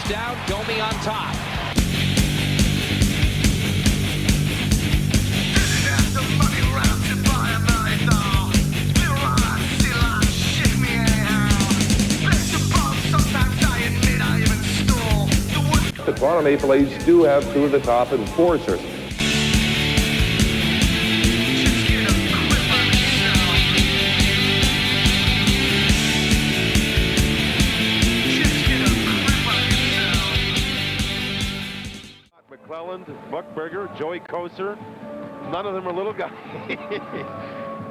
down, Domi on top. The Toronto Maple Leafs do have two of the top enforcers. McClelland, Buckberger, Joey Koser, none of them are little guys.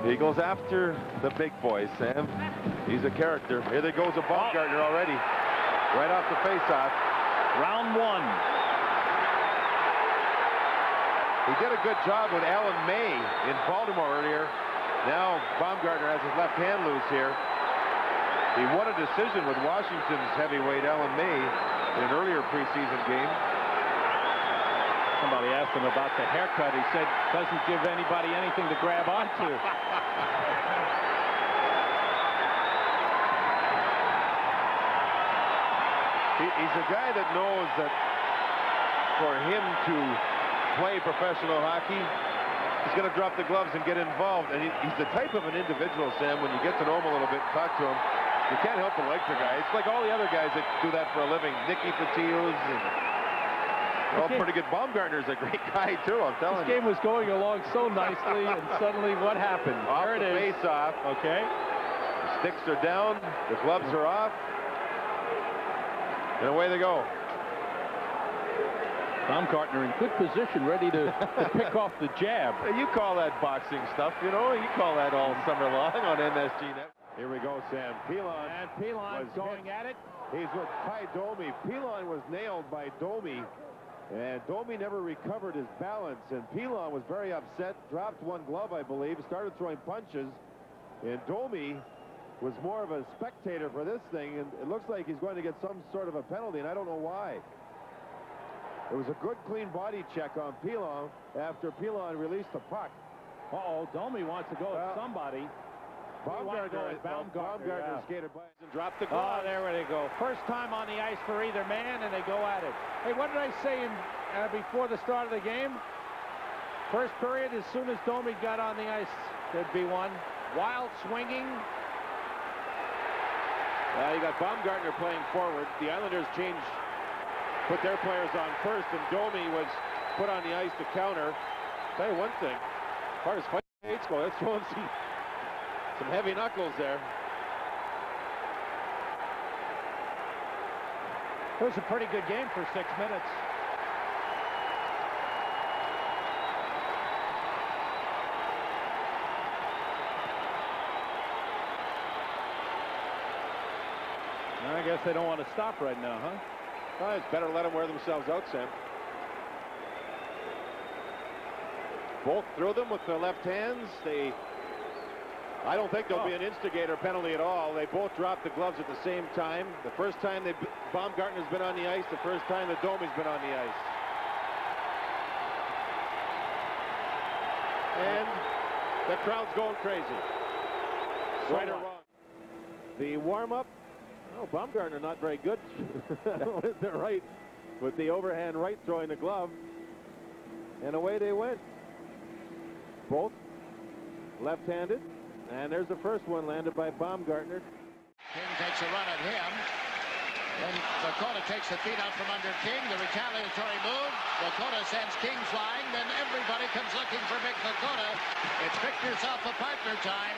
He goes after the big boys, Sam. He's a character. Here they goes a Baumgartner already. Right off the face-off. Round one. He did a good job with Alan May in Baltimore earlier. Now Baumgartner has his left hand loose here. He won a decision with Washington's heavyweight Alan May in an earlier preseason game. Somebody asked him about the haircut. He said, doesn't give anybody anything to grab onto. He's a guy that knows that for him to play professional hockey, he's going to drop the gloves and get involved. And he's the type of an individual, Sam, when you get to know him a little bit and talk to him, you can't help but like the guy. It's like all the other guys that do that for a living. Nicky Patios and all pretty good. Baumgartner's a great guy, too, I'm telling you. This game was going along so nicely, and suddenly what happened? Off there it the is. face-off. Okay. The sticks are down. The gloves are off. And away they go. Baumgartner in good position, ready to pick off the jab. You call that boxing stuff, you know. You call that all summer long on MSG Net. Here we go, Sam. Pilon. And Pilon going at it. He's with Ty Domi. Pilon was nailed by Domi. And Domi never recovered his balance. And Pilon was very upset. Dropped one glove, I believe. Started throwing punches. And Domi was more of a spectator for this thing. And it looks like he's going to get some sort of a penalty. And I don't know why. It was a good, clean body check on Pilon after Pilon released the puck. Uh-oh, Domi wants to go at somebody. Baumgartner skated by and dropped the glove. Oh, there they go. First time on the ice for either man, and they go at it. Hey, what did I say before the start of the game? First period, as soon as Domi got on the ice, there'd be one. Wild swinging. You got Baumgartner playing forward. The Islanders put their players on first, and Domi was put on the ice to counter. I'll tell you one thing, as far as fights go, that's throwing some heavy knuckles there. It was a pretty good game for 6 minutes. I guess they don't want to stop right now, huh? Well, it's better let them wear themselves out, Sam. Both threw them with their left hands. I don't think there'll be an instigator penalty at all. They both dropped the gloves at the same time. The first time Baumgartner's been on the ice, the first time that Domi's been on the ice. And the crowd's going crazy. Right or wrong. The warm-up. Oh, Baumgartner not very good with the right, with the overhand right throwing the glove. And away they went. Both left-handed. And there's the first one landed by Baumgartner. King takes a run at him. Then Dakota takes the feet out from under King. The retaliatory move. Dakota sends King flying. Then everybody comes looking for Big Dakota. It's pick yourself a partner time.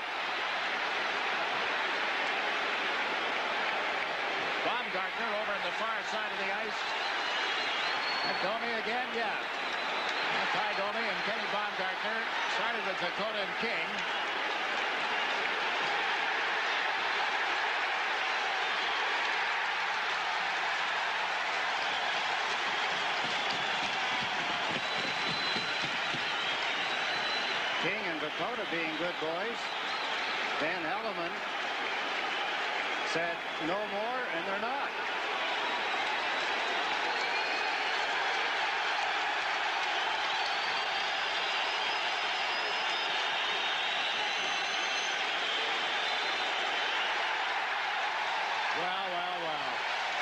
Baumgartner over on the far side of the ice. And Domi again, yeah. Ty Domi and Kenny Baumgartner started with Dakota and King. King and Dakota being good boys. Dan Elliman said no more, and they're not.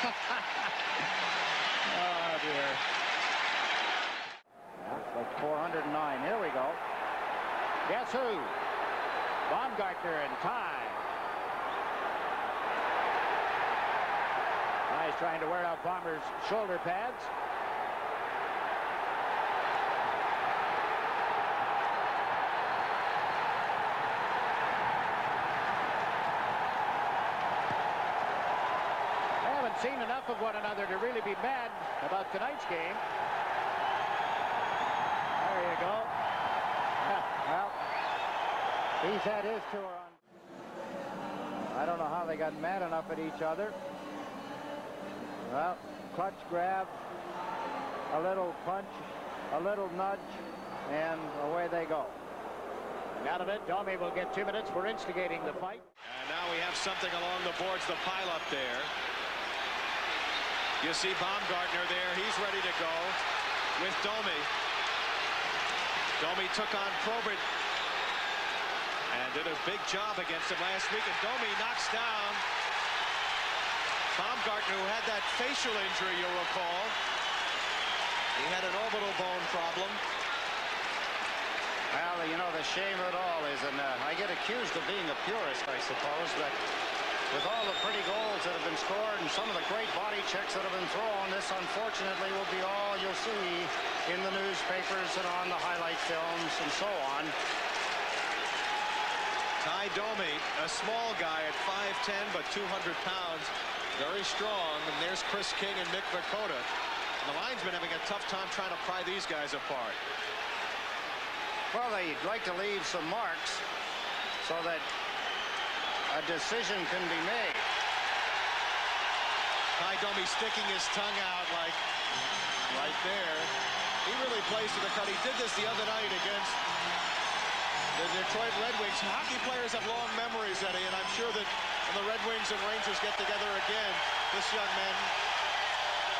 Well. Oh, dear. That's like 409. Here we go. Guess who? Baumgartner and Ty. Ty's trying to wear out Bomber's shoulder pads. They haven't seen enough of one another to really be mad about tonight's game. There you go. Yeah, well, he's had his tour on. I don't know how they got mad enough at each other. Well, clutch grab, a little punch, a little nudge, and away they go. And out of it, Domi will get 2 minutes for instigating the fight. And now we have something along the boards, the pile-up there. You see Baumgartner there. He's ready to go with Domi. Domi took on Probert and did a big job against him last week. And Domi knocks down Baumgartner, who had that facial injury, you'll recall. He had an orbital bone problem. Well, you know, the shame of it all is, and I get accused of being a purist, I suppose, but with all the pretty goals that have been scored and some of the great body checks that have been thrown, this unfortunately will be all you'll see in the newspapers and on the highlight films and so on. Ty Domi, a small guy at 5'10", but 200 pounds, very strong. And there's Chris King and Mick Vakota. And the linesmen having a tough time trying to pry these guys apart. Well, they'd like to leave some marks so that a decision can be made. Ty Domi sticking his tongue out like right there. He really plays to the cut. He did this the other night against the Detroit Red Wings. Hockey players have long memories, Eddie, and I'm sure that when the Red Wings and Rangers get together again, this young man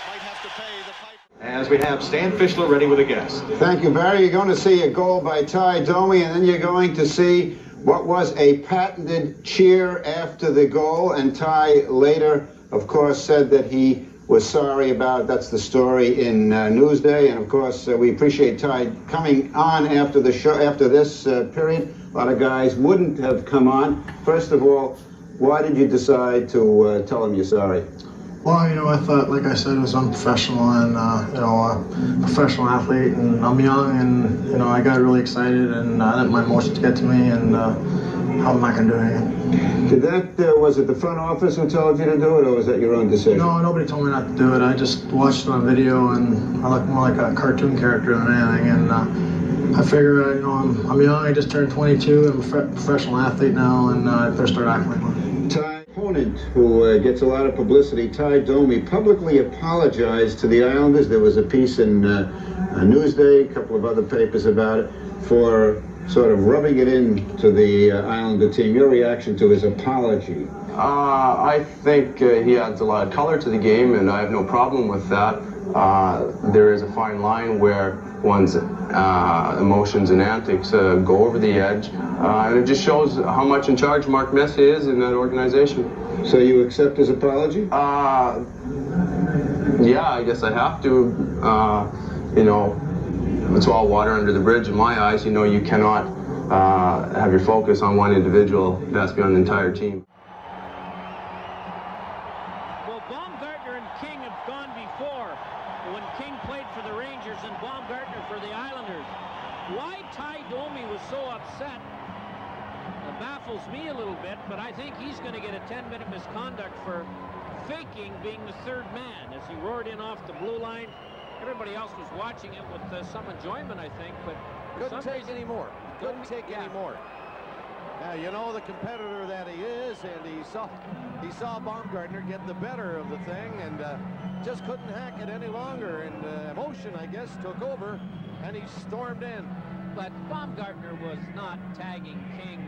might have to pay the piper. As we have Stan Fischler ready with a guest. Thank you, Barry. You're going to see a goal by Ty Domi, and then you're going to see what was a patented cheer after the goal. And Ty later, of course, said that he was sorry about it. That's the story in Newsday. And of course, we appreciate Ty coming on after the show, after this period. A lot of guys wouldn't have come on. First of all, why did you decide to tell him you're sorry? Well, you know, I thought, like I said, it was unprofessional, and you know, a professional athlete, and I'm young, and you know, I got really excited, and I let my emotions get to me, and how am I going to do anything? Did that, was it the front office who told you to do it, or was that your own decision? No, nobody told me not to do it. I just watched it on video, and I look more like a cartoon character than anything, and I figure, you know, I'm young, I just turned 22, I'm a professional athlete now, and I better start acting like one. Ty, opponent who gets a lot of publicity, Ty Domi, publicly apologized to the Islanders. There was a piece in Newsday, a couple of other papers about it, for sort of rubbing it into the Islander team. Your reaction to his apology? I think he adds a lot of color to the game, and I have no problem with that. There is a fine line where one's emotions and antics go over the edge, and it just shows how much in charge Mark Messier is in that organization. So you accept his apology? Yeah, I guess I have to. You know, it's all water under the bridge in my eyes. You know, you cannot have your focus on one individual. It has to be on the entire team. Well, Baumgartner and King have gone before when King played for the Rangers and Baumgartner for the Islanders. Why Ty Domi was so upset baffles me a little bit, but I think he's going to get a 10-minute misconduct for faking being the third man as he roared in off the blue line. Everybody else was watching it with some enjoyment, I think, but couldn't take any more. Couldn't take any more. Now, you know the competitor that he is, and he saw Baumgartner get the better of the thing, and just couldn't hack it any longer. And emotion, I guess, took over, and he stormed in. But Baumgartner was not tagging King.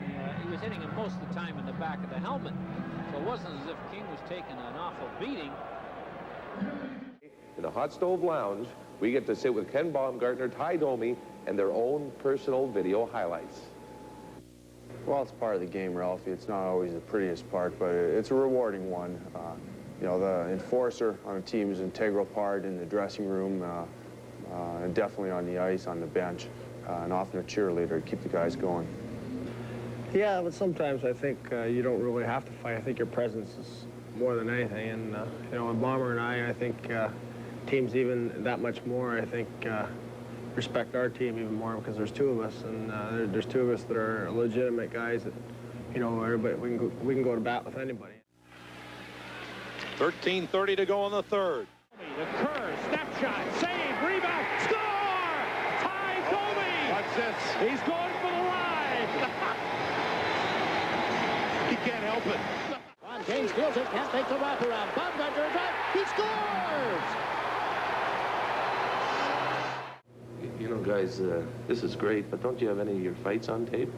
He was hitting him most of the time in the back of the helmet. So it wasn't as if King was taking an awful beating. In the Hot Stove Lounge, we get to sit with Ken Baumgartner, Ty Domi, and their own personal video highlights. Well, it's part of the game, Ralphie. It's not always the prettiest part, but it's a rewarding one. you know, the enforcer on a team is an integral part in the dressing room, and definitely on the ice, on the bench, and often a cheerleader to keep the guys going. Yeah, but sometimes I think you don't really have to fight. I think your presence is more than anything. And, you know, with Bomber and I think teams even that much more, I think, respect our team even more because there's two of us. And there's two of us that are legitimate guys that, you know, everybody, we can go to bat with anybody. 13:30 to go in the third. The curve, snapshot, save, rebound, score! Ty Domi! Watch this. He's going for the ride. He can't help it. Ron King steals it, can't make the wraparound. Baumgartner drive, he scores! You know, guys, this is great, but don't you have any of your fights on tape?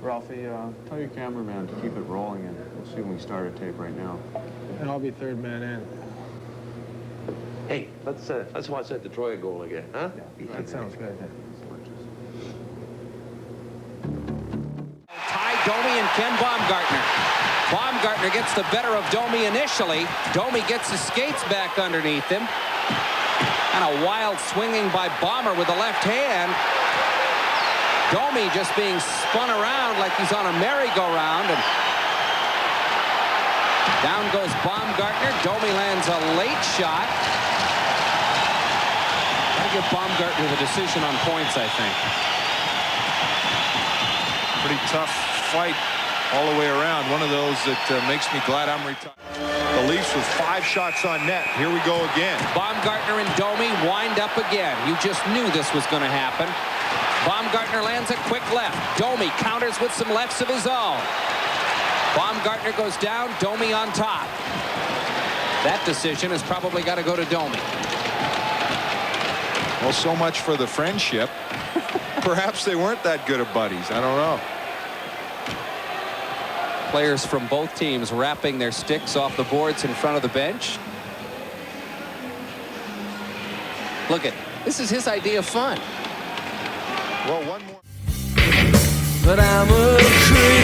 Ralphie, tell your cameraman to keep it rolling, and we'll see when we start a tape right now. And I'll be third man in. Hey, let's watch that Detroit goal again, huh? That sounds good. Ty Domi and Ken Baumgartner. Baumgartner gets the better of Domi initially. Domi gets his skates back underneath him. And a wild swinging by Bomber with the left hand. Domi just being spun around like he's on a merry-go-round. And down goes Baumgartner. Domi lands a late shot. Gotta give Baumgartner the decision on points, I think. Pretty tough fight all the way around. One of those that makes me glad I'm retired. The Leafs with 5 shots on net. Here we go again. Baumgartner and Domi wind up again. You just knew this was going to happen. Baumgartner lands a quick left. Domi counters with some lefts of his own. Baumgartner goes down, Domi on top. That decision has probably got to go to Domi. Well, so much for the friendship. Perhaps they weren't that good of buddies. I don't know. Players from both teams wrapping their sticks off the boards in front of the bench. Look at, this is his idea of fun. Well, one more. But I'm a creep.